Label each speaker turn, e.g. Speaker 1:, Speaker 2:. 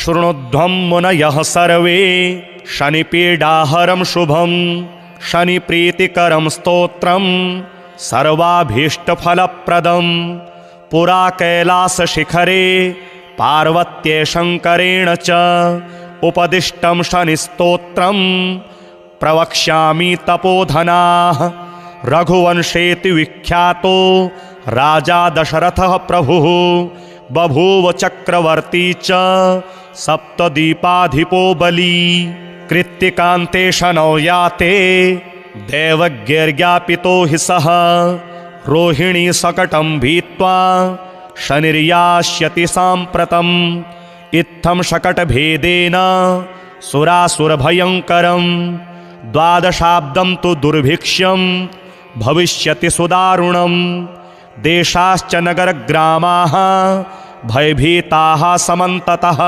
Speaker 1: शृणुध्वं मुनयः सर्वे शनिपीडाहरं शुभं शनिप्रीतिकरं स्तोत्रं सर्वाभीष्टफलप्रदं पुरा कैलासशिखरे पार्वत्ये शङ्करेण च उपदिष्टं शनिस्तोत्रं प्रवक्ष्यामि तपोधनाः। रघुवंशेति विख्यातो राजा दशरथः प्रभुः बभूव चक्रवर्ती च सप्तदीपाधिपो बली। कृत्तिकान्ते शनौ याते दैवज्ञैर्ज्ञापितो हि सः रोहिणी सकटं भीत्वा शनिर्यास्यति साम्प्रतम्। इत्थं शकटभेदेन सुरासुरभयङ्करं द्वादशाब्दं तु दुर्भिक्ष्यं भविष्यति सुदारुणं। देशाश्च नगरग्रामाः भयभीताः समन्ततः।